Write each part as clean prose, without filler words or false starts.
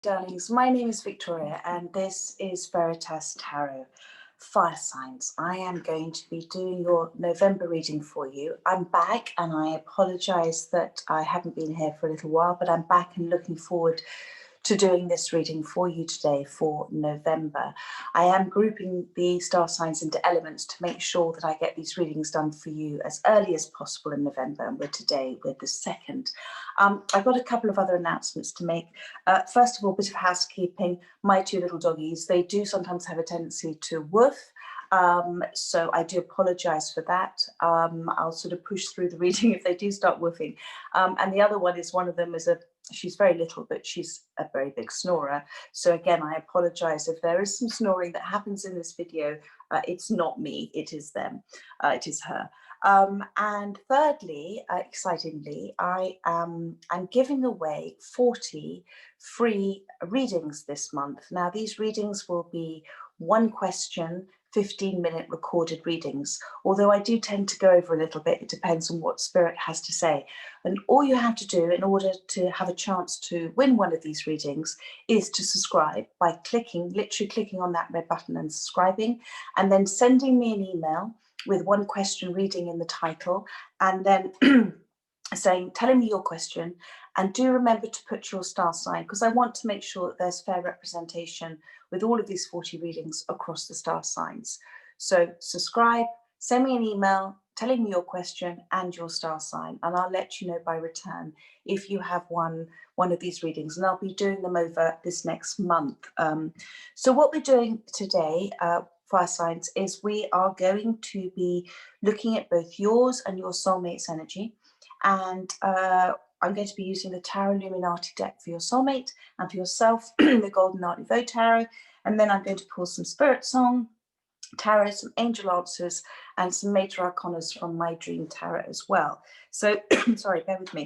darlings. My name is Victoria and this is Veritas Tarot Fire Signs. I am going to be doing your November reading for you. I'm back and I apologise that I haven't been here for a little while, but I'm back and looking forward to doing this reading for you today for November. I am grouping the star signs into elements to make sure that I get these readings done for you as early as possible in November, and we're today with the 2nd. I've got a couple of other announcements to make. First of all, a bit of housekeeping. My two little doggies, they do sometimes have a tendency to woof. So I do apologise for that. I'll sort of push through the reading if they do start woofing. And the other one is, one of them is she's very little, but she's a very big snorer. So again, I apologise if there is some snoring that happens in this video. It's not me, it is them, it is her. And thirdly, excitingly, I'm giving away 40 free readings this month. Now, these readings will be one question, 15-minute recorded readings, although I do tend to go over a little bit. It depends on what Spirit has to say. And all you have to do in order to have a chance to win one of these readings is to subscribe by literally clicking on that red button and subscribing, and then sending me an email with one question reading in the title, and then telling me your question. And do remember to put your star sign, because I want to make sure that there's fair representation with all of these 40 readings across the star signs. So subscribe, send me an email telling me your question and your star sign, and I'll let you know by return if you have won one of these readings, and I'll be doing them over this next month. So what we're doing today, Fire Signs, is we are going to be looking at both yours and your soulmate's energy, and I'm going to be using the Tarot Illuminati deck for your soulmate, and for yourself, the Golden Art Nouveau Tarot. And then I'm going to pull some Spirit Song Tarot, some Angel Answers, and some Major Arcanas from my Dream Tarot as well. So, sorry, bear with me.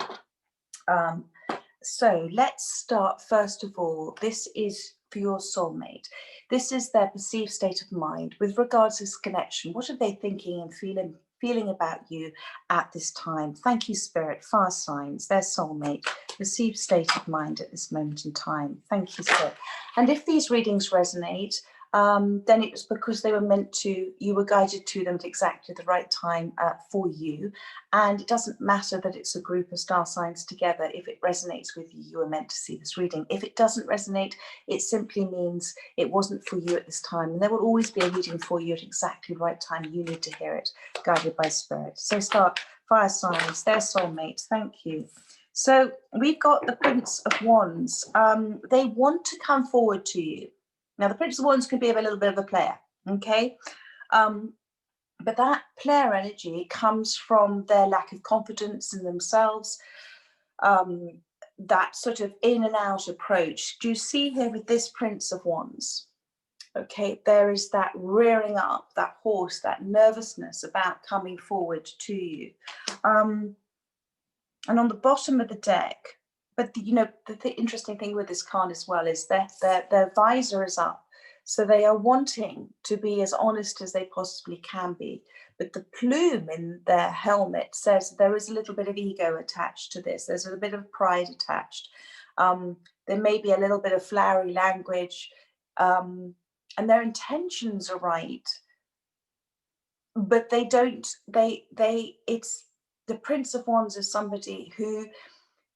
So let's start. First of all, this is for your soulmate. This is their perceived state of mind with regards to this connection. What are they thinking and feeling about you at this time? Thank you, Spirit. Fire Signs, their soulmate, perceived state of mind at this moment in time. Thank you, Spirit. And if these readings resonate, then it was because they were meant to, you were guided to them at exactly the right time for you. And it doesn't matter that it's a group of star signs together. If it resonates with you, you were meant to see this reading. If it doesn't resonate, it simply means it wasn't for you at this time. And there will always be a reading for you at exactly the right time. You need to hear it, guided by Spirit. So start, Fire Signs, their soulmates. Thank you. So we've got the Prince of Wands. They want to come forward to you. Now, the Prince of Wands can be a little bit of a player, okay? But that player energy comes from their lack of confidence in themselves, that sort of in and out approach. Do you see here with this Prince of Wands? Okay, there is that rearing up, that horse, that nervousness about coming forward to you. And on the bottom of the deck, but the interesting thing with this card as well is that their visor is up. So they are wanting to be as honest as they possibly can be. But the plume in their helmet says there is a little bit of ego attached to this. There's a bit of pride attached. There may be a little bit of flowery language, and their intentions are right. But they don't, it's, the Prince of Wands is somebody who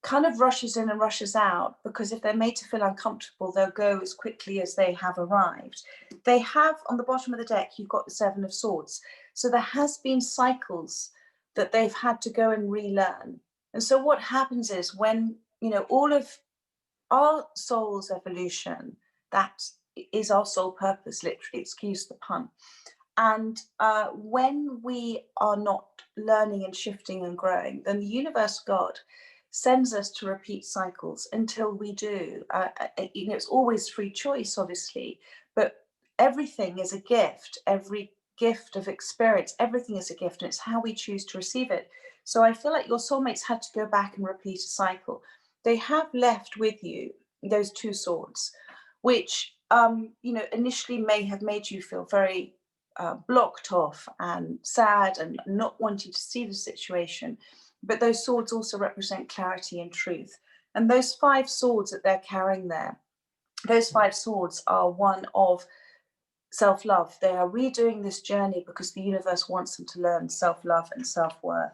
kind of rushes in and rushes out, because if they're made to feel uncomfortable, they'll go as quickly as they have arrived. They have, on the bottom of the deck, you've got the Seven of Swords. So there has been cycles that they've had to go and relearn. And so what happens is when, all of our soul's evolution, that is our soul purpose, literally, excuse the pun. And when we are not learning and shifting and growing, then the universe, God, sends us to repeat cycles until we do. It's always free choice, obviously, but everything is a gift. Every gift of experience, everything is a gift, and it's how we choose to receive it. So I feel like your soulmates had to go back and repeat a cycle. They have left with you those two swords, which initially may have made you feel very blocked off and sad and not wanting to see the situation. But those swords also represent clarity and truth. And those 5 swords that they're carrying there those 5 swords are one of self-love. They are redoing this journey because the universe wants them to learn self-love and self-worth.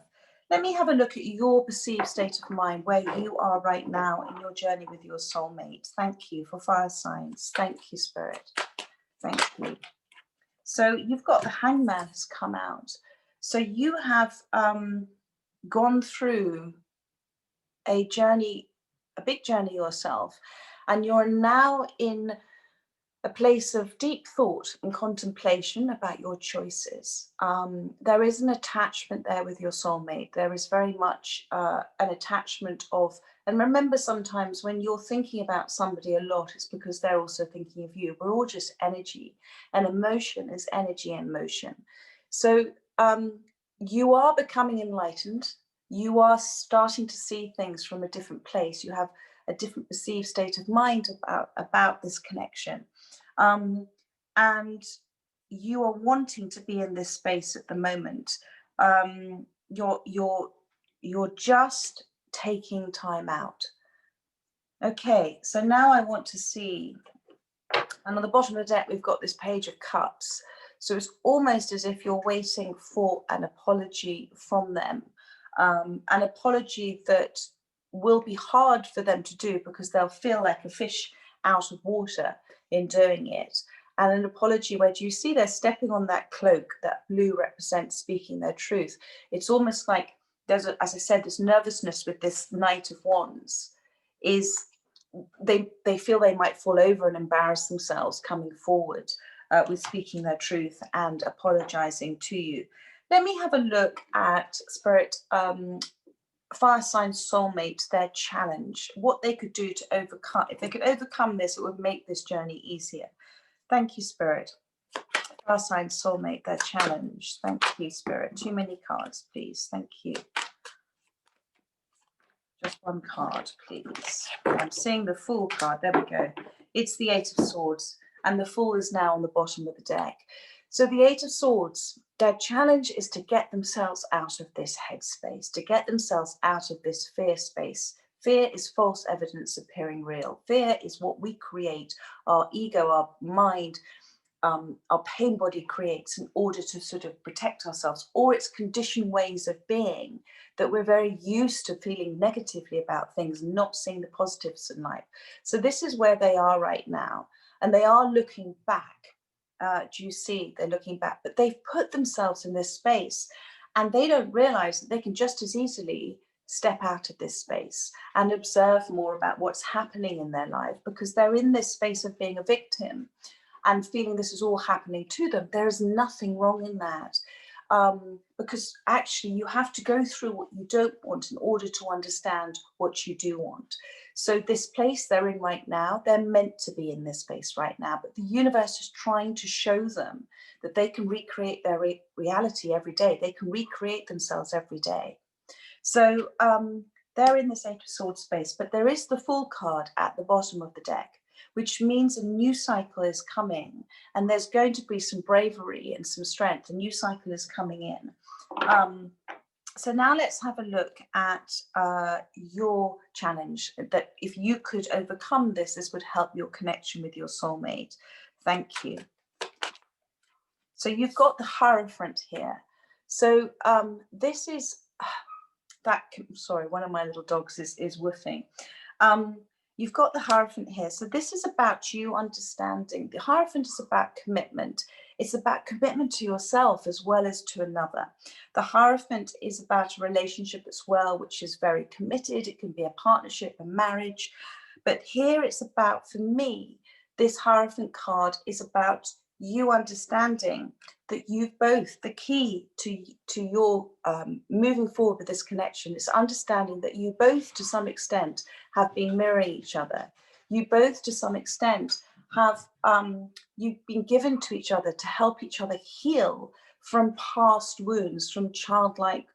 Let me have a look at your perceived state of mind, where you are right now in your journey with your soulmate. Thank you for fire signs. Thank you, Spirit. Thank you. So you've got the Hangman has come out. So you have gone through a journey, a big journey yourself, and you're now in a place of deep thought and contemplation about your choices. There is an attachment there with your soulmate. There is very much an attachment of, and remember, sometimes when you're thinking about somebody a lot, it's because they're also thinking of you. We're all just energy, and emotion is energy and motion. So you are becoming enlightened. You are starting to see things from a different place. You have a different perceived state of mind about this connection. And you are wanting to be in this space at the moment. You're just taking time out. Okay, so now I want to see, and on the bottom of the deck we've got this Page of Cups. So it's almost as if you're waiting for an apology from them, an apology that will be hard for them to do because they'll feel like a fish out of water in doing it. And an apology where, do you see they're stepping on that cloak? That blue represents speaking their truth. It's almost like there's, as I said, this nervousness with this Knight of Wands. Is they feel they might fall over and embarrass themselves coming forward with speaking their truth and apologizing to you. Let me have a look at Spirit, fire sign soulmate, their challenge, what they could do to overcome. If they could overcome this, it would make this journey easier. Thank you, Spirit. Fire sign soulmate, their challenge. Thank you, Spirit. Too many cards, please. Thank you. Just one card, please. I'm seeing the Fool card. There we go. It's the Eight of Swords, and the Fool is now on the bottom of the deck. So the Eight of Swords, their challenge is to get themselves out of this headspace, to get themselves out of this fear space. Fear is false evidence appearing real. Fear is what we create, our ego, our mind, our pain body creates in order to sort of protect ourselves, or it's conditioned ways of being that we're very used to feeling negatively about things, not seeing the positives in life. So this is where they are right now, and they are looking back. Do you see? They're looking back, but they've put themselves in this space, and they don't realize that they can just as easily step out of this space and observe more about what's happening in their life, because they're in this space of being a victim and feeling this is all happening to them. There is nothing wrong in that, because actually you have to go through what you don't want in order to understand what you do want. So this place they're in right now, they're meant to be in this space right now, but the universe is trying to show them that they can recreate their reality every day. They can recreate themselves every day. So they're in this Eight of Swords space, but there is the Fool card at the bottom of the deck, which means a new cycle is coming, and there's going to be some bravery and some strength. A new cycle is coming in. So now let's have a look at your challenge, that if you could overcome this, this would help your connection with your soulmate. Thank you. So you've got the Hierophant here. So this is that, sorry, one of my little dogs is woofing. You've got the Hierophant here. So this is about you understanding. The Hierophant is about commitment. It's about commitment to yourself as well as to another. The Hierophant is about a relationship as well, which is very committed. It can be a partnership, a marriage. But here it's about, for me, this Hierophant card is about you understanding that you've both, the key to your moving forward with this connection is understanding that you both to some extent have been mirroring each other. You both to some extent have you've been given to each other to help each other heal from past wounds, from childlike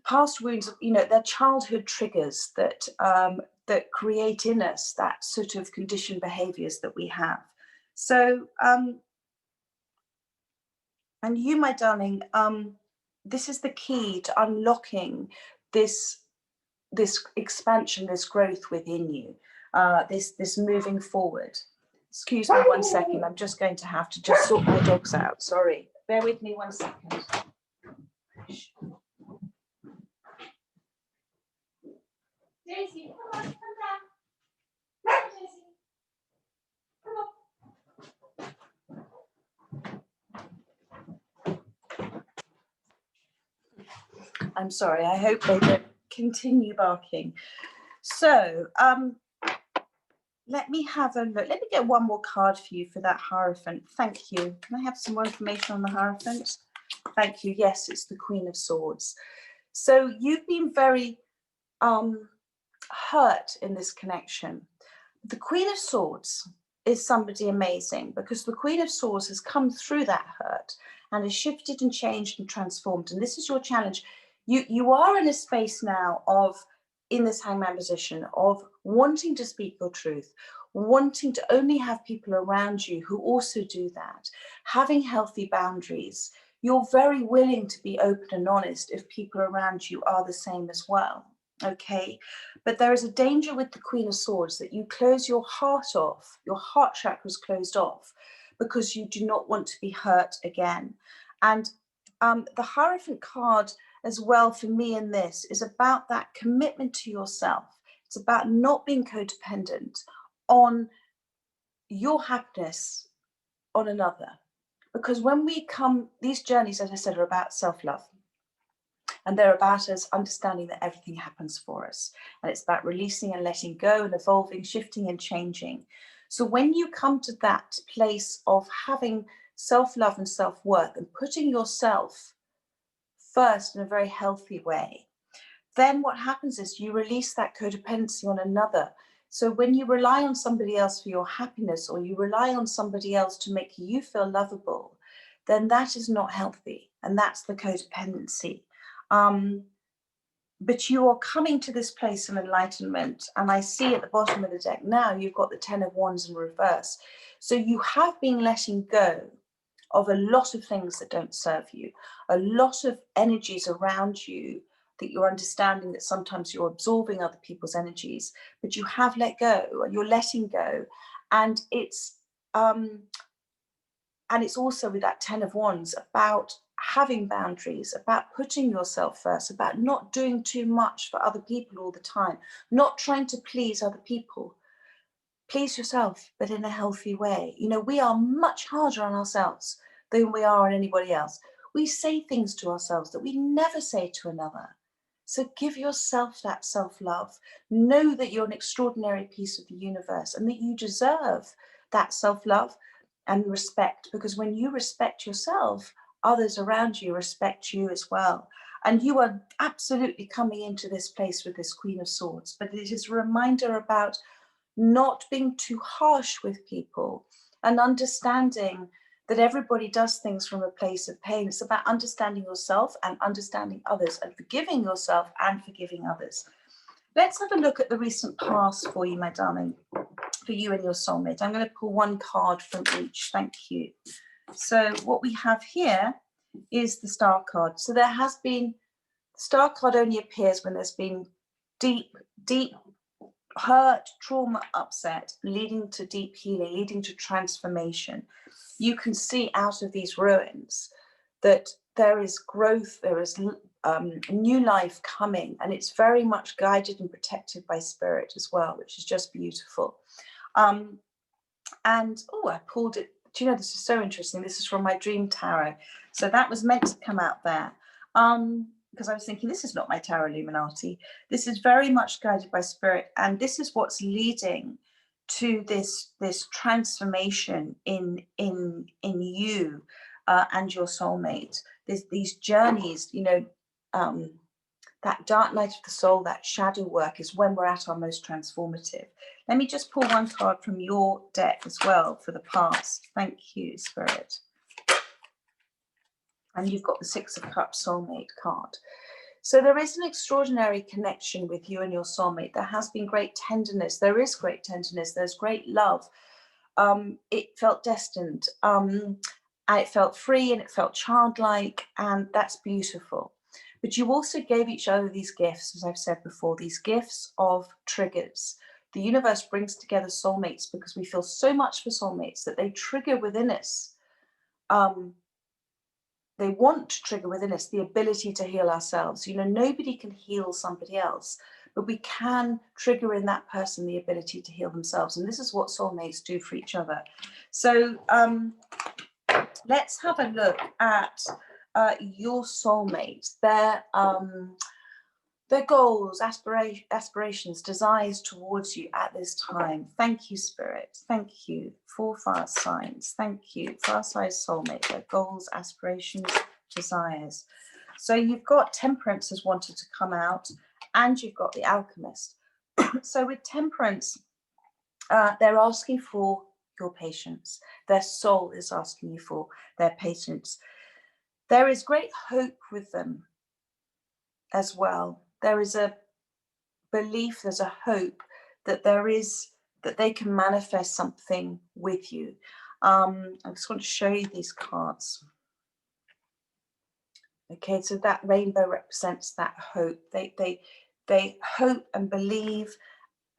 past wounds, you know, they're childhood triggers that that create in us that sort of conditioned behaviors that we have. So and you, my darling, this is the key to unlocking this expansion, this growth within you. this moving forward. Excuse me 1 second. I'm just going to have to just sort my dogs out. Sorry. Bear with me 1 second. Daisy, come on, come down. Daisy, come on. I'm sorry. I hope they don't continue barking. So, let me have a look. Let me get one more card for you for that Hierophant. Thank you. Can I have some more information on the Hierophant? Thank you. Yes, it's the Queen of Swords. So you've been very hurt in this connection. The Queen of Swords is somebody amazing, because the Queen of Swords has come through that hurt and has shifted and changed and transformed. And this is your challenge. You are in a space now of, in this hangman position, of wanting to speak your truth, wanting to only have people around you who also do that, having healthy boundaries. You're very willing to be open and honest if people around you are the same as well. Okay, but there is a danger with the Queen of Swords that you close your heart off, your heart chakra is closed off, because you do not want to be hurt again. And the Hierophant card as well for me in this is about that commitment to yourself. It's about not being codependent on your happiness on another. Because when we come, these journeys, as I said, are about self-love. And they're about us understanding that everything happens for us. And it's about releasing and letting go and evolving, shifting and changing. So when you come to that place of having self-love and self-worth and putting yourself first in a very healthy way, then what happens is you release that codependency on another. So when you rely on somebody else for your happiness, or you rely on somebody else to make you feel lovable, then that is not healthy. And that's the codependency. But you are coming to this place of enlightenment. And I see at the bottom of the deck now, you've got the 10 of Wands in reverse. So you have been letting go of a lot of things that don't serve you, a lot of energies around you that you're understanding that sometimes you're absorbing other people's energies, but you have let go, and you're letting go. And it's also with that 10 of Wands about having boundaries, about putting yourself first, about not doing too much for other people all the time, not trying to please other people. Please yourself, but in a healthy way. You know, we are much harder on ourselves than we are on anybody else. We say things to ourselves that we never say to another. So give yourself that self-love. Know that you're an extraordinary piece of the universe and that you deserve that self-love and respect, because when you respect yourself, others around you respect you as well. And you are absolutely coming into this place with this Queen of Swords, but it is a reminder about not being too harsh with people and understanding that everybody does things from a place of pain. It's about understanding yourself and understanding others, and forgiving yourself and forgiving others. Let's have a look at the recent past for you, my darling, for you and your soulmate. I'm going to pull one card from each. Thank you. So what we have here is the Star card. So there has been, the Star card only appears when there's been deep hurt, trauma, upset, leading to deep healing, leading to transformation. You can see out of these ruins that there is growth, there is new life coming, and it's very much guided and protected by spirit as well, which is just beautiful. And oh, I pulled it. Do you know, this is so interesting. This is from my dream tarot. So that was meant to come out there. Because I was thinking, this is not my tarot Illuminati. This is very much guided by spirit, and this is what's leading to this transformation in you and your soulmate. These journeys, you know, that dark night of the soul, that shadow work is when we're at our most transformative. Let me just pull one card from your deck as well for the past. Thank you, Spirit. And you've got the Six of Cups soulmate card. So there is an extraordinary connection with you and your soulmate. There has been great tenderness. There is great tenderness. There's great love. It felt destined. And it felt free, and it felt childlike, and that's beautiful. But you also gave each other these gifts, as I've said before, these gifts of triggers. The universe brings together soulmates because we feel so much for soulmates that they trigger within us. They want to trigger within us the ability to heal ourselves. You know, nobody can heal somebody else, but we can trigger in that person the ability to heal themselves. And this is what soulmates do for each other. So let's have a look at your soulmate, their goals, aspirations, desires towards you at this time. Thank you, Spirit. Thank you for fire signs. Thank you, fire sign soulmate, their goals, aspirations, desires. So you've got Temperance has wanted to come out, and you've got the Alchemist. So with Temperance, they're asking for your patience. Their soul is asking you for their patience. There is great hope with them as well. There is a belief, there's a hope that they can manifest something with you. I just want to show you these cards. Okay, so that rainbow represents that hope. They hope and believe,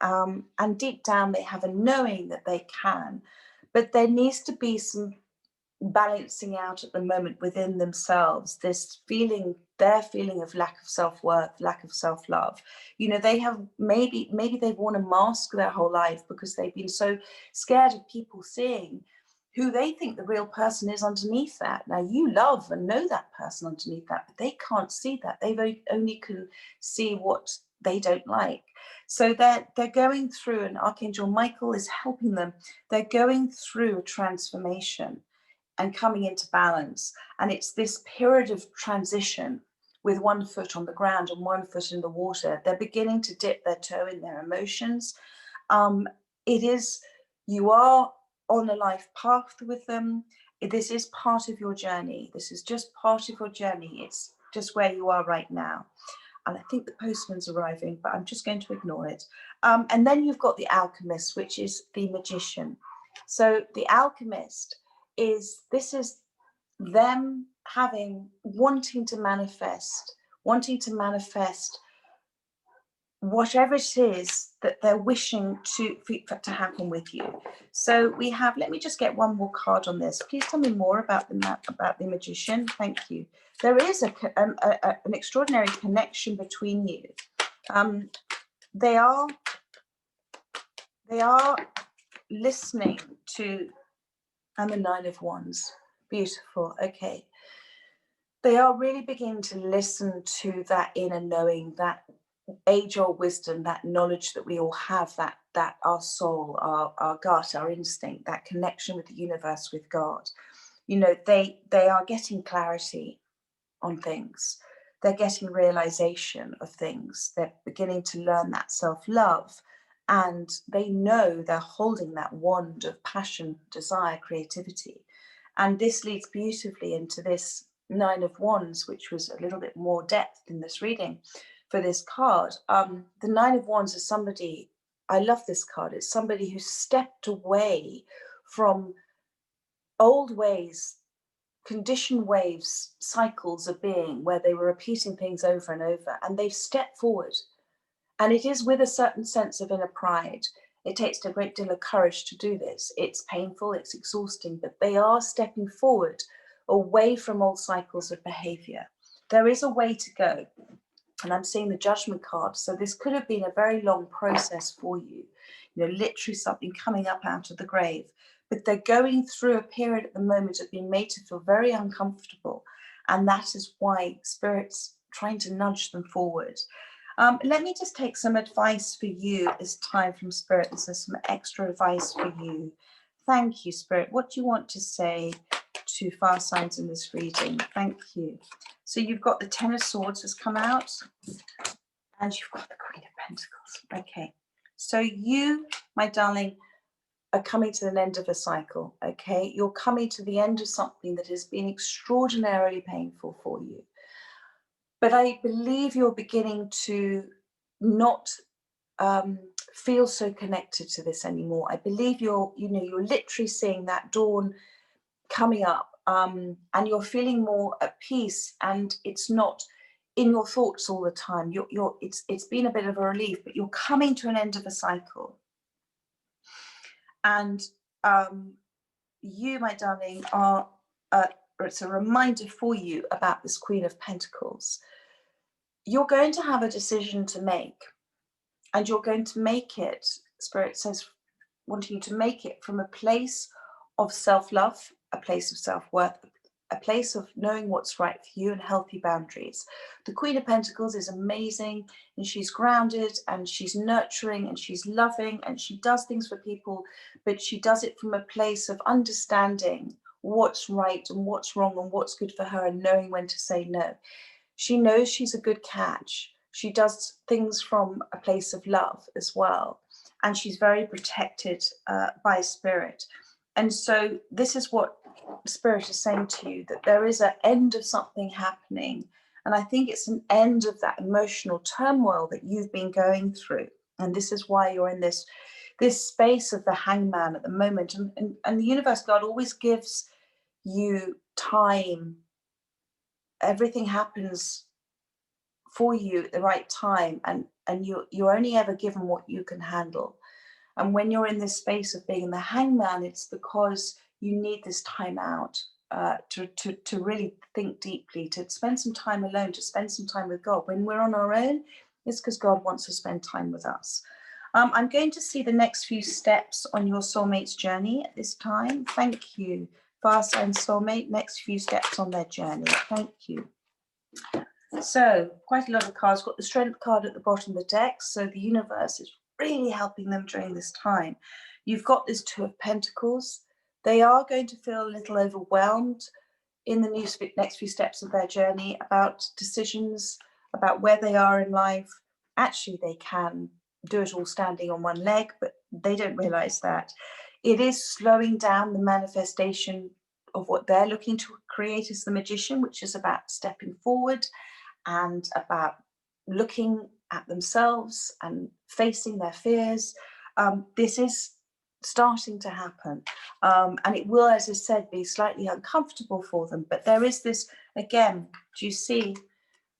and deep down they have a knowing that they can, but there needs to be some balancing out at the moment within themselves, this feeling, their feeling of lack of self-worth, lack of self-love. You know, they have maybe they've worn a mask their whole life because they've been so scared of people seeing who they think the real person is underneath that. Now, you love and know that person underneath that, but they can't see that. They only can see what they don't like. So they're going through, and Archangel Michael is helping them. They're going through a transformation and coming into balance. And it's this period of transition with one foot on the ground and one foot in the water. They're beginning to dip their toe in their emotions. You are on a life path with them. This is part of your journey. This is just part of your journey. It's just where you are right now. And I think the postman's arriving, but I'm just going to ignore it. And then you've got the Alchemist, which is the magician. So the Alchemist is them wanting to manifest whatever it is that they're wishing to happen with you. So we have, let me just get one more card on this. Please tell me more about the magician. Thank you. There is an extraordinary connection between you. They are listening to, and the Nine of Wands. Beautiful. Okay. They are really beginning to listen to that inner knowing, that age-old wisdom, that knowledge that we all have, that our soul, our gut, our instinct, that connection with the universe, with God. You know, they are getting clarity on things. They're getting realization of things. They're beginning to learn that self-love, and they know they're holding that wand of passion, desire, creativity. And this leads beautifully into this Nine of Wands, which was a little bit more depth in this reading for this card. The Nine of Wands is somebody, I love this card, it's somebody who stepped away from old ways, conditioned waves, cycles of being, where they were repeating things over and over, and they've stepped forward. And it is with a certain sense of inner pride. It takes a great deal of courage to do this. It's painful, it's exhausting, but they are stepping forward away from old cycles of behavior. There is a way to go. And I'm seeing the Judgment card. So this could have been a very long process for you. You know, literally something coming up out of the grave. But they're going through a period at the moment of being made to feel very uncomfortable. And that is why Spirit's trying to nudge them forward. Let me just take some advice for you at this time from Spirit. This is some extra advice for you. Thank you, Spirit. What do you want to say to fire signs in this reading? Thank you. So you've got the Ten of Swords has come out, and you've got the Queen of Pentacles. Okay. So you, my darling, are coming to the end of a cycle. Okay. You're coming to the end of something that has been extraordinarily painful for you. But I believe you're beginning to not feel so connected to this anymore. I believe you're literally seeing that dawn coming up, and you're feeling more at peace, and it's not in your thoughts all the time. It's been a bit of a relief, but you're coming to an end of a cycle. And you, my darling, are, it's a reminder for you about this Queen of Pentacles. You're going to have a decision to make, and you're going to make it, Spirit says, wanting you to make it from a place of self-love, a place of self-worth, a place of knowing what's right for you and healthy boundaries. The Queen of Pentacles is amazing, and she's grounded and she's nurturing and she's loving and she does things for people, but she does it from a place of understanding what's right and what's wrong and what's good for her and knowing when to say no. She knows she's a good catch. She does things from a place of love as well. And she's very protected by Spirit. And so this is what Spirit is saying to you, that there is an end of something happening. And I think it's an end of that emotional turmoil that you've been going through. And this is why you're in this space of the Hangman at the moment. And the universe, God, always gives you time. Everything happens for you at the right time, and you're only ever given what you can handle. And when you're in this space of being the Hangman, it's because you need this time out to really think deeply, to spend some time alone, to spend some time with God. When we're on our own, it's because God wants to spend time with us. I'm going to see the next few steps on your soulmate's journey at this time. Thank you. Fire sign soulmate, next few steps on their journey. Thank you. So quite a lot of cards. Got the Strength card at the bottom of the deck. So the universe is really helping them during this time. You've got this Two of Pentacles. They are going to feel a little overwhelmed in the next few steps of their journey about decisions, about where they are in life. Actually, they can do it all standing on one leg, but they don't realize that. It is slowing down the manifestation of what they're looking to create as the Magician, which is about stepping forward and about looking at themselves and facing their fears. This is starting to happen. And it will, as I said, be slightly uncomfortable for them. But there is this, again, do you see,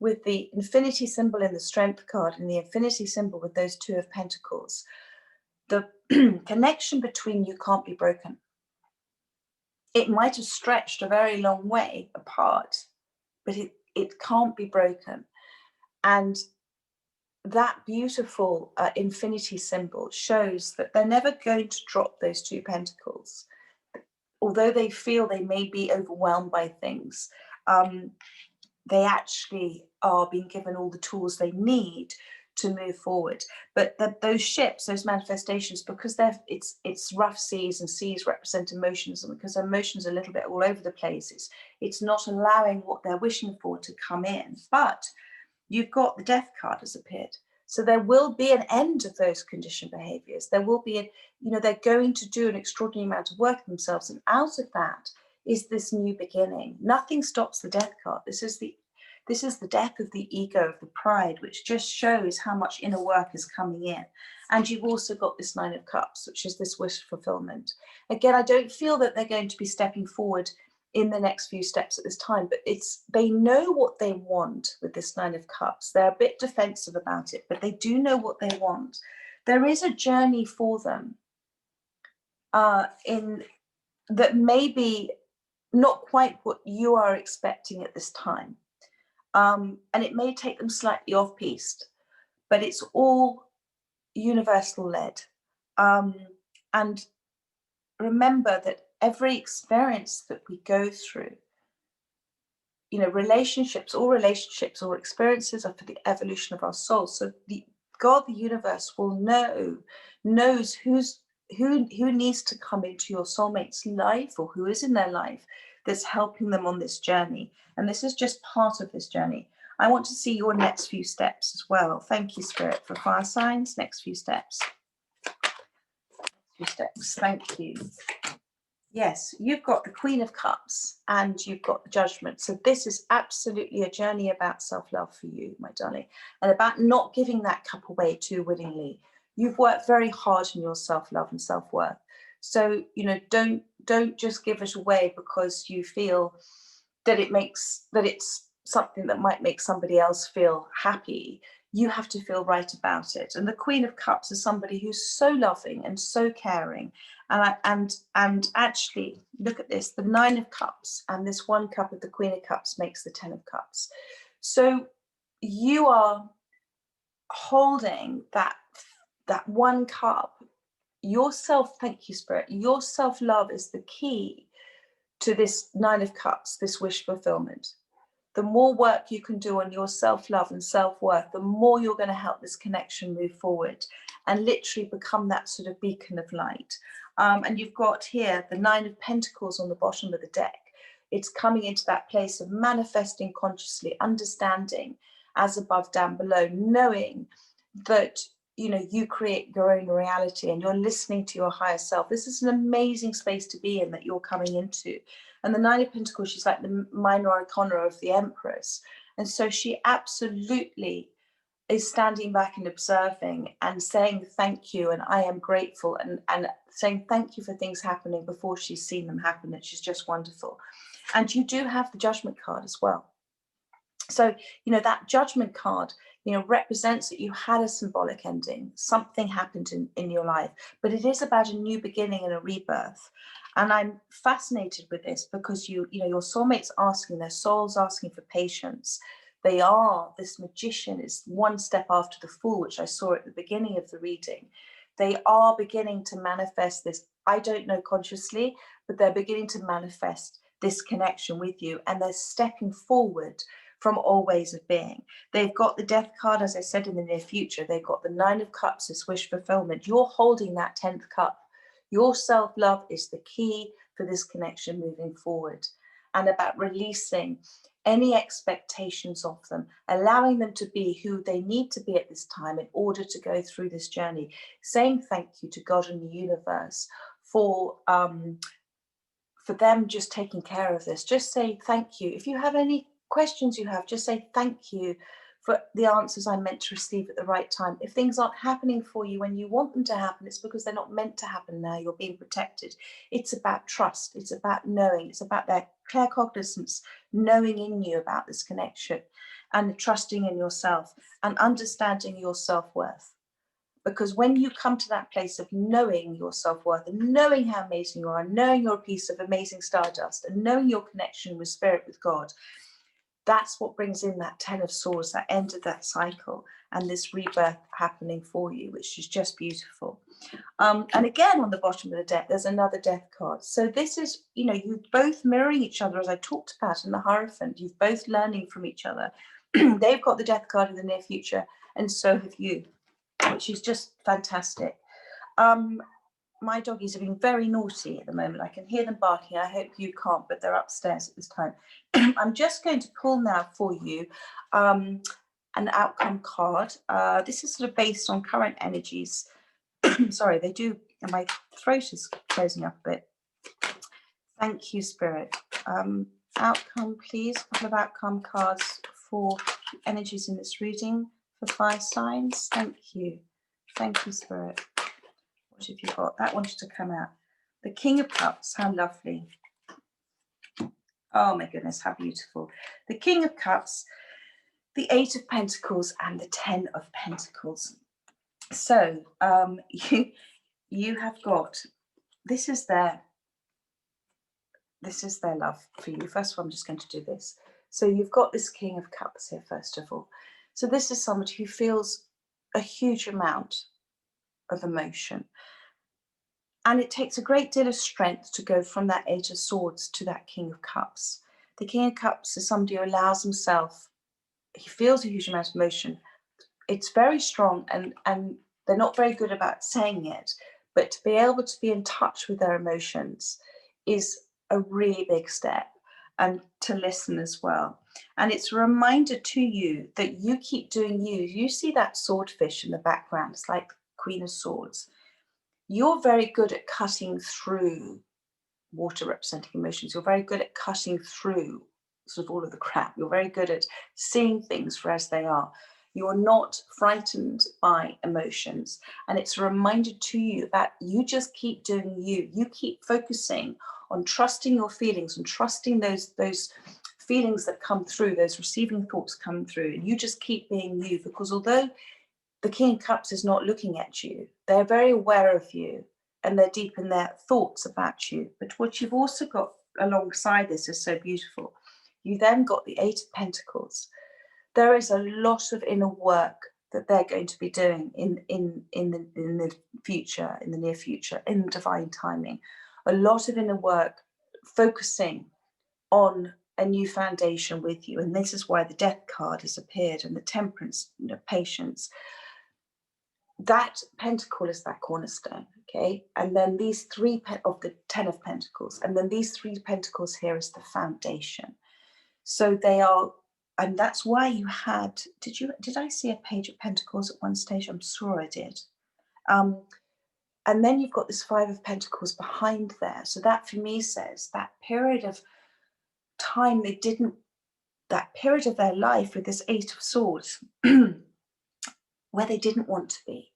with the infinity symbol in the Strength card and the infinity symbol with those Two of Pentacles, the connection between you can't be broken. It might have stretched a very long way apart, but it can't be broken. And that beautiful infinity symbol shows that they're never going to drop those Two Pentacles. Although they feel they may be overwhelmed by things, they actually are being given all the tools they need to move forward. But those ships, those manifestations, because it's rough seas, and seas represent emotions, and because emotions are a little bit all over the place, it's not allowing what they're wishing for to come in. But you've got the Death card has appeared. So there will be an end of those conditioned behaviors. There will be, they're going to do an extraordinary amount of work on themselves. And out of that is this new beginning. Nothing stops the Death card. This is the death of the ego, of the pride, which just shows how much inner work is coming in. And you've also got this Nine of Cups, which is this wish fulfillment. Again, I don't feel that they're going to be stepping forward in the next few steps at this time, but they know what they want with this Nine of Cups. They're a bit defensive about it, but they do know what they want. There is a journey for them in that may be not quite what you are expecting at this time. And it may take them slightly off piste, but it's all universal led. And remember that every experience that we go through, relationships or experiences are for the evolution of our soul. So God, the universe, knows who needs to come into your soulmate's life, or who is in their life that's helping them on this journey. And this is just part of this journey. I want to see your next few steps as well. Thank you, Spirit, for fire signs. Next few steps. Thank you. Yes, you've got the Queen of Cups and you've got the Judgment. So this is absolutely a journey about self-love for you, my darling, and about not giving that cup away too willingly. You've worked very hard in your self-love and self-worth. So, don't just give it away because you feel that it's something that might make somebody else feel happy. you have to feel right about it. And the Queen of Cups is somebody who's so loving and so caring. And actually, look at this, the 9 of Cups and this 1 cup of the Queen of Cups makes the 10 of Cups. So you are holding that 1 cup. Yourself, thank you, Spirit, your self-love is the key to this 9 of Cups, this wish fulfillment. The more work you can do on your self-love and self-worth, the more you're going to help this connection move forward and literally become that sort of beacon of light. And you've got here the 9 of Pentacles on the bottom of the deck. It's coming into that place of manifesting consciously, understanding as above, down below, knowing that, you know, you create your own reality and you're listening to your higher self. This is an amazing space to be in that you're coming into. And the 9 of Pentacles, she's like the minor arcana of the Empress. And so she absolutely is standing back and observing and saying thank you and I am grateful, and saying thank you for things happening before she's seen them happen, and she's just wonderful. And you do have the Judgment card as well. So, you know, that Judgment card, you know, represents that you had a symbolic ending. Something happened in your life, but it is about a new beginning and a rebirth. And I'm fascinated with this because you know, your soulmate's asking, their soul's asking for patience. They are, this Magician is 1 step after the Fool, which I saw at the beginning of the reading. They are beginning to manifest this, I don't know consciously, but they're beginning to manifest this connection with you, and they're stepping forward from all ways of being. They've got the Death card, as I said, in the near future. They've got the 9 of Cups, this wish fulfillment. You're holding that 10th cup. Your self-love is the key for this connection moving forward, and about releasing any expectations of them, allowing them to be who they need to be at this time in order to go through this journey, saying thank you to God and the universe for them just taking care of this. Just say thank you. If you have any questions you have, just say thank you for the answers I'm meant to receive at the right time. If things aren't happening for you when you want them to happen, it's because they're not meant to happen now. You're being protected. It's about trust. It's about knowing. It's about their claircognizance, knowing in you about this connection and trusting in yourself and understanding your self-worth. Because when you come to that place of knowing your self-worth and knowing how amazing you are, and knowing you're a piece of amazing stardust, and knowing your connection with Spirit, with God, that's what brings in that 10 of Swords, that end of that cycle, and this rebirth happening for you, which is just beautiful. And again, on the bottom of the deck, there's another Death card. So this is, you know, you're both mirroring each other, as I talked about in the Hierophant. You're both learning from each other. They've got the Death card in the near future, and so have you, which is just fantastic. My doggies are being very naughty at the moment. I can hear them barking. I hope you can't, but they're upstairs at this time. I'm just going to pull now for you an outcome card. This is sort of based on current energies. Sorry, they do, and my throat is closing up a bit. Thank you, Spirit. Outcome, please. A couple of outcome cards for energies in this reading for fire signs. Thank you. Thank you, Spirit. What have you got? That wanted to come out. The King of Cups, how lovely. Oh my goodness, how beautiful. The King of Cups, the 8 of Pentacles, and the 10 of Pentacles. So you have got, this is their love for you. First of all, I'm just going to do this. So you've got this King of Cups here, first of all. So this is somebody who feels a huge amount of emotion. And it takes a great deal of strength to go from that 8 of Swords to that King of Cups. The King of Cups is somebody who allows himself, he feels a huge amount of emotion. It's very strong, and they're not very good about saying it, but to be able to be in touch with their emotions is a really big step, and to listen as well. And it's a reminder to you that you keep doing you. You see that swordfish in the background, it's like Queen of Swords. You're very good at cutting through water representing emotions. You're very good at cutting through sort of all of the crap. You're very good at seeing things for as they are. You're not frightened by emotions. And it's a reminder to you that you just keep doing you. You keep focusing on trusting your feelings and trusting those feelings that come through, those receiving thoughts come through, and you just keep being you, because although the King of Cups is not looking at you, they're very aware of you and they're deep in their thoughts about you. But what you've also got alongside this is so beautiful. You then got the Eight of Pentacles. There is a lot of inner work that they're going to be doing in the future, in the near future, in divine timing. A lot of inner work focusing on a new foundation with you. And this is why the Death card has appeared, and the Temperance, patience. That pentacle is that cornerstone, okay? And then these three of the 10 of Pentacles, and then these 3 pentacles here is the foundation. So they are, and that's why you had, did I see a Page of Pentacles at one stage? I'm sure I did. And then you've got this 5 of Pentacles behind there. So that for me says that period of time that period of their life with this 8 of Swords, where they didn't want to be.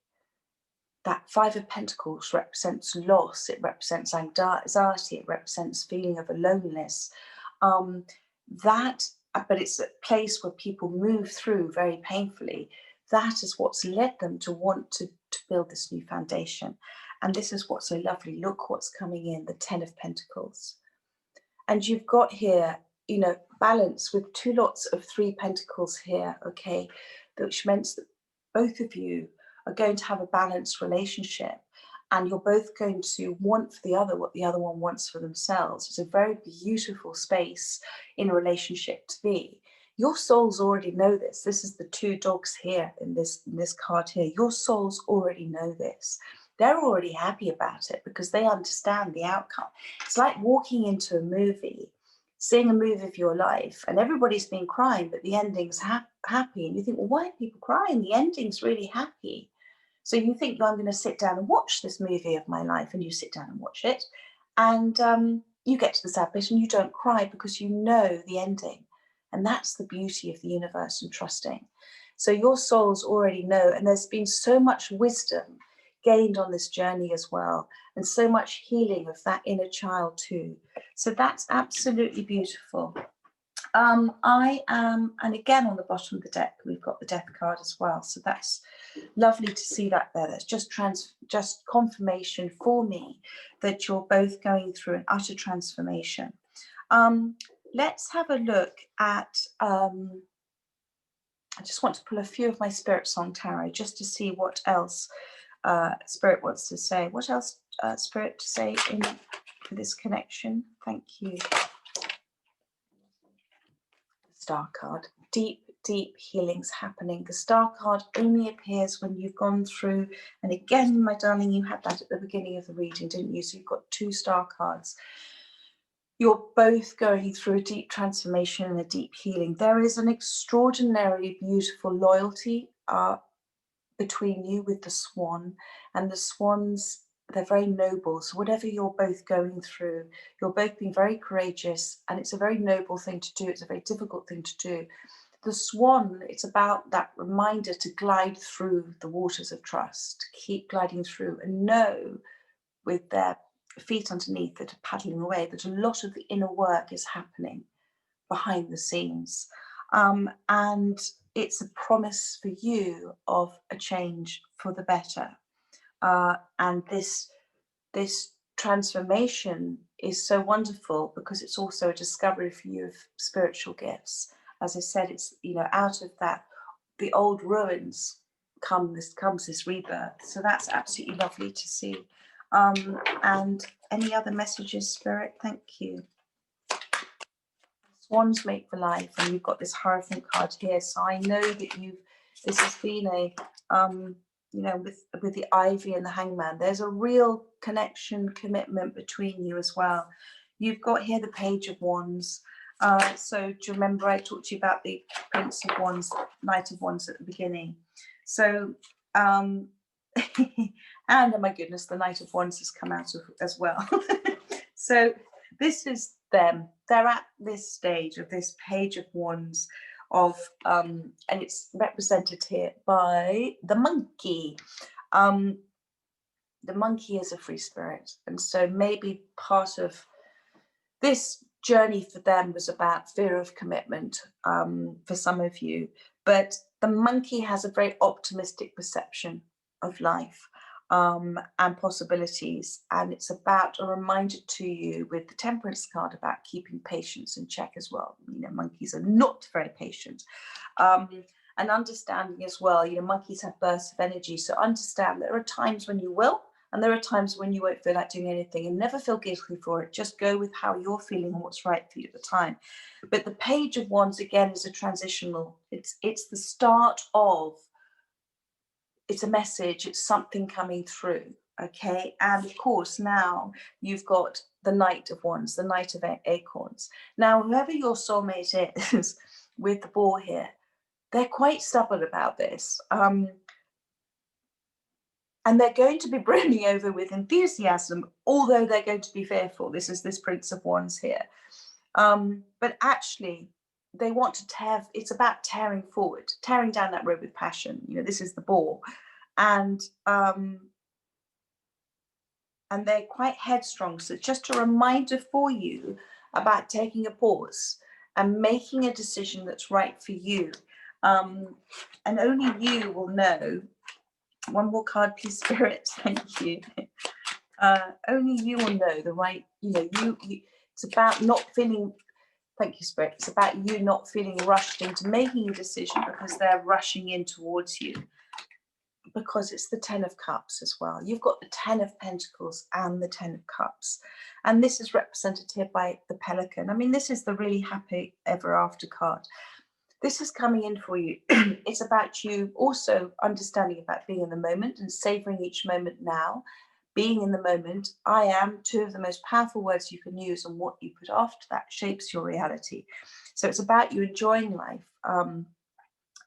That 5 of Pentacles represents loss, it represents anxiety, it represents feeling of aloneness. But it's a place where people move through very painfully. That is what's led them to want to build this new foundation. And this is what's so lovely. Look what's coming in, the 10 of Pentacles. And you've got here, balance with 2 lots of 3 pentacles here, okay, which means that both of you are going to have a balanced relationship, and you're both going to want for the other what the other one wants for themselves. It's a very beautiful space in a relationship to be. Your souls already know this. This is the 2 dogs here in this card here. Your souls already know this. They're already happy about it because they understand the outcome. It's like walking into a movie, seeing a movie of your life, and everybody's been crying, but the ending's happy. And you think, well, why are people crying? The ending's really happy. So you think, I'm going to sit down and watch this movie of my life, and you sit down and watch it. And you get to the sad bit and you don't cry because you know the ending. And that's the beauty of the universe and trusting. So your souls already know, and there's been so much wisdom gained on this journey as well, and so much healing of that inner child too. So that's absolutely beautiful. I am, and again on the bottom of the deck we've got the Death card as well, so that's lovely to see that there. That's just confirmation for me that you're both going through an utter transformation. Let's have a look at I just want to pull a few of my Spirit Song Tarot just to see what else Spirit wants to say. What else Spirit to say for this connection? Thank you. Star card. Deep healings happening. The Star card only appears when you've gone through, and again, my darling, you had that at the beginning of the reading, didn't you? So you've got 2 Star cards. You're both going through a deep transformation and a deep healing. There is an extraordinarily beautiful loyalty between you with the Swan, and the Swans, they're very noble. So whatever you're both going through, you're both being very courageous, and it's a very noble thing to do. It's a very difficult thing to do. The Swan, it's about that reminder to glide through the waters of trust, keep gliding through, and know with their feet underneath that are paddling away that a lot of the inner work is happening behind the scenes. And it's a promise for you of a change for the better. And this transformation is so wonderful because it's also a discovery for you of spiritual gifts. As I said, it's, out of that, the old ruins comes this rebirth. So that's absolutely lovely to see. And any other messages, Spirit? Thank you. Swans mate for life, and you've got this Hierophant card here. So I know that this has been a, with the Ivy and the Hangman, there's a real connection, commitment between you as well. You've got here the Page of Wands. So do you remember I talked to you about the Prince of Wands, Knight of Wands at the beginning? So, and oh my goodness, the Knight of Wands has come out as well. So this is them. They're at this stage of this Page of Wands and it's represented here by the monkey. The monkey is a free spirit, and so maybe part of this journey for them was about fear of commitment, for some of you, but the monkey has a very optimistic perception of life, and possibilities, and it's about a reminder to you with the Temperance card about keeping patience in check as well. You know, monkeys are not very patient, and understanding as well, you know, monkeys have bursts of energy, so understand there are times when you will, and there are times when you won't feel like doing anything, and never feel guilty for it. Just go with how you're feeling and what's right for you at the time. But the Page of Wands, again, is a transitional. It's the start of, it's a message, it's something coming through, okay? And of course, now you've got the Knight of Wands, the Knight of Acorns. Now, whoever your soulmate is with the ball here, they're quite stubborn about this. And they're going to be brimming over with enthusiasm, although they're going to be fearful. This is this Prince of Wands here. But actually, they want to tear, it's about tearing forward, tearing down that road with passion. You know, this is the ball. And they're quite headstrong. So just a reminder for you about taking a pause and making a decision that's right for you. And only you will know. One more card, please, Spirit. Thank you. Only you will know the right, you know, you it's about not feeling, thank you, Spirit. It's about you not feeling rushed into making a decision because they're rushing in towards you. Because it's the 10 of Cups as well. You've got the 10 of Pentacles and the 10 of Cups. And this is represented here by the Pelican. I mean, this is the really happy ever after card. This is coming in for you. It's about you also understanding about being in the moment and savoring each moment now. Being in the moment, I am, two of the most powerful words you can use, and what you put after that shapes your reality. So it's about you enjoying life.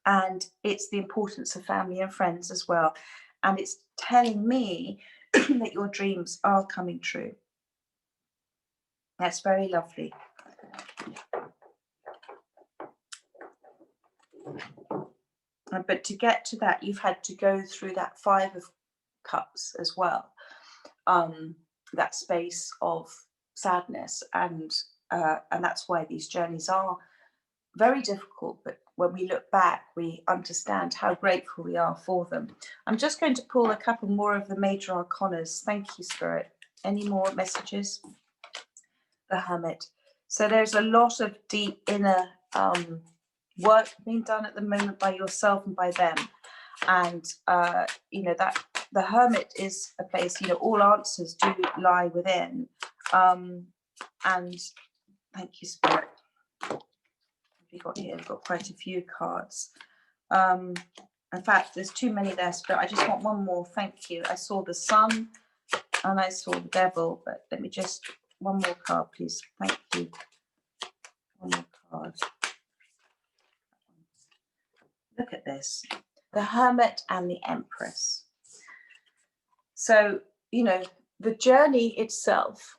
And it's the importance of family and friends as well. And it's telling me that your dreams are coming true. That's very lovely. But to get to that, you've had to go through that 5 of Cups as well. That space of sadness, and that's why these journeys are very difficult, but when we look back, we understand how grateful we are for them. I'm just going to pull a couple more of the major arcanas. Thank you, Spirit. Any more messages? The Hermit. So there's a lot of deep inner work being done at the moment by yourself and by them. And, you know, that the Hermit is a place, you know, all answers do lie within. And thank you, Spirit. We got here, we've got quite a few cards. In fact, there's too many there, Spirit. I just want one more. Thank you. I saw the Sun and I saw the Devil, but let me just, one more card, please. Thank you. One more card. Look at this. The Hermit and the Empress. So, you know, the journey itself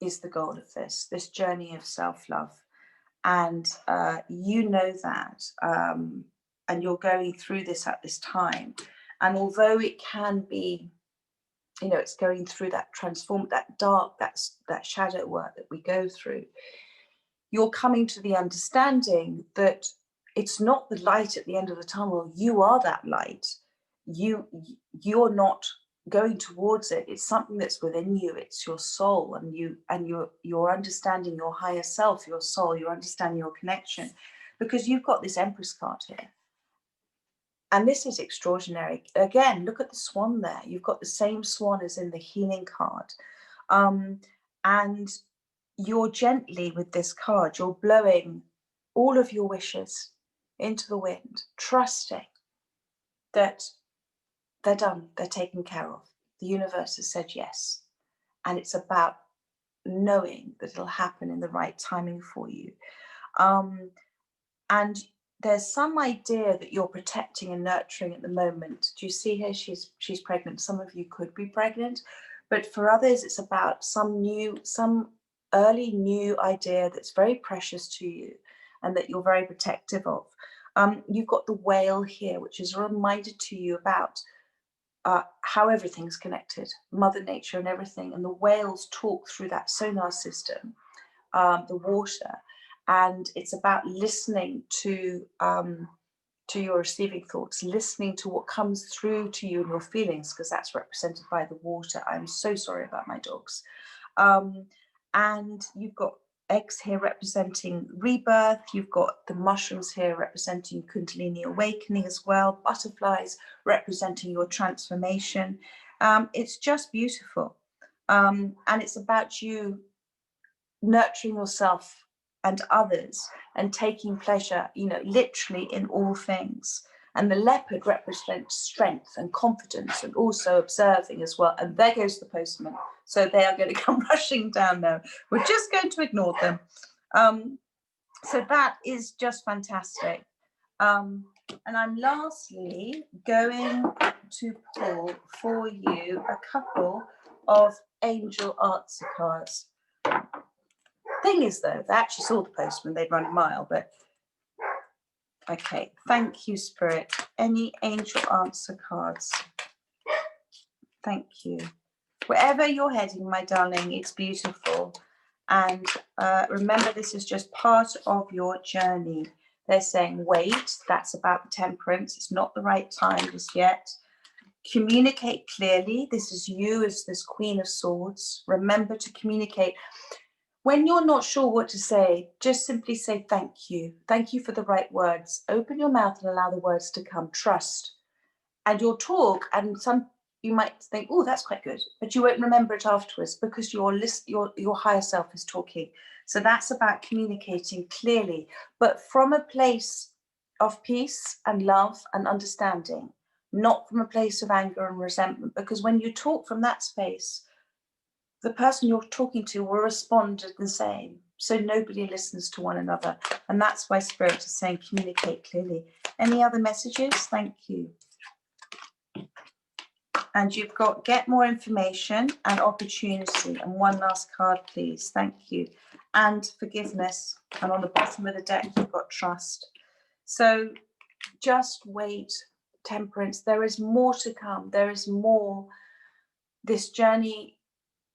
is the goal of this journey of self-love. And you know that, and you're going through this at this time. And although it can be, you know, it's going through that transform, that dark, that shadow work that we go through, you're coming to the understanding that it's not the light at the end of the tunnel. You are that light. You're not going towards it. It's something that's within you. It's your soul, and you're understanding your higher self, your soul. You're understanding your connection, because you've got this Empress card here, and this is extraordinary. Again, look at the swan there. You've got the same swan as in the healing card, and you're gently with this card. You're blowing all of your wishes into the wind, trusting that they're done, they're taken care of. The universe has said yes. And it's about knowing that it'll happen in the right timing for you. And there's some idea that you're protecting and nurturing at the moment. Do you see her? She's pregnant. Some of you could be pregnant, but for others, it's about some early new idea that's very precious to you and that you're very protective of. You've got the whale here, which is a reminder to you about how everything's connected, Mother Nature and everything. And the whales talk through that sonar system, the water. And it's about listening to your receiving thoughts, listening to what comes through to you and your feelings, because that's represented by the water. I'm so sorry about my dogs. And you've got eggs here representing rebirth. You've got the mushrooms here representing Kundalini awakening as well. Butterflies representing your transformation. It's just beautiful. And it's about you nurturing yourself and others and taking pleasure, literally in all things. And the leopard represents strength and confidence and also observing as well. And there goes the postman. So they are going to come rushing down now. We're just going to ignore them. So that is just fantastic. And I'm lastly going to pull for you a couple of angel answer cards. Thing is, though, they actually saw the postman, they'd run a mile, but okay. Thank you, Spirit. Any angel answer cards? Thank you. Wherever you're heading, my darling, it's beautiful. And remember, this is just part of your journey. They're saying, wait, that's about the temperance. It's not the right time just yet. Communicate clearly. This is you as this Queen of Swords. Remember to communicate. When you're not sure what to say, just simply say thank you. Thank you for the right words. Open your mouth and allow the words to come. Trust. And you'll talk, and you might think, oh, that's quite good, but you won't remember it afterwards because your higher self is talking. So that's about communicating clearly, but from a place of peace and love and understanding, not from a place of anger and resentment, because when you talk from that space, the person you're talking to will respond the same. So nobody listens to one another. And that's why Spirit is saying communicate clearly. Any other messages? Thank you. And you've got get more information and opportunity. And one last card, please. Thank you. And forgiveness. And on the bottom of the deck, you've got trust. So just wait, temperance. There is more to come. There is more. This journey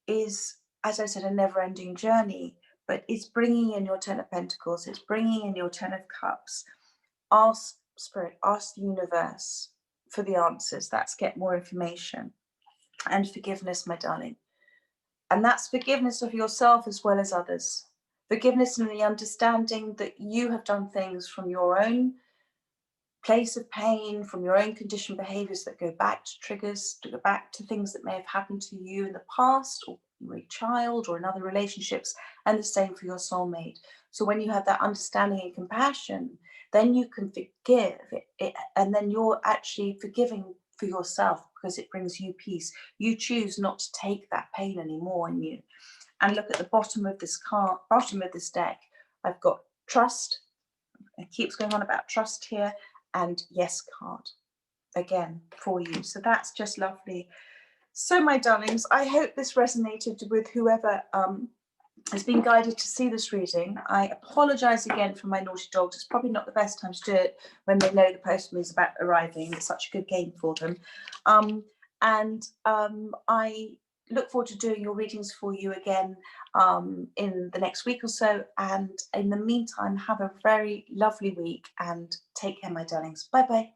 is, as I said, a never-ending journey, but it's bringing in your 10 of Pentacles. It's bringing in your 10 of Cups. Ask Spirit, ask the universe for the answers. That's get more information. And forgiveness, my darling. And that's forgiveness of yourself as well as others. Forgiveness in the understanding that you have done things from your own place of pain, from your own conditioned behaviors that go back to triggers, to go back to things that may have happened to you in the past, or you were a child, or in other relationships, and the same for your soulmate. So when you have that understanding and compassion, then you can forgive it, and then you're actually forgiving for yourself because it brings you peace. You choose not to take that pain anymore in you. And look at the bottom of this card, bottom of this deck. I've got trust. It keeps going on about trust here. And yes card again for you. So that's just lovely. So my darlings, I hope this resonated with whoever has been guided to see this reading. I apologize again for my naughty dogs. It's probably not the best time to do it when they know the postman is about arriving. It's such a good game for them. I look forward to doing your readings for you again in the next week or so. And in the meantime, have a very lovely week and take care, my darlings. Bye-bye.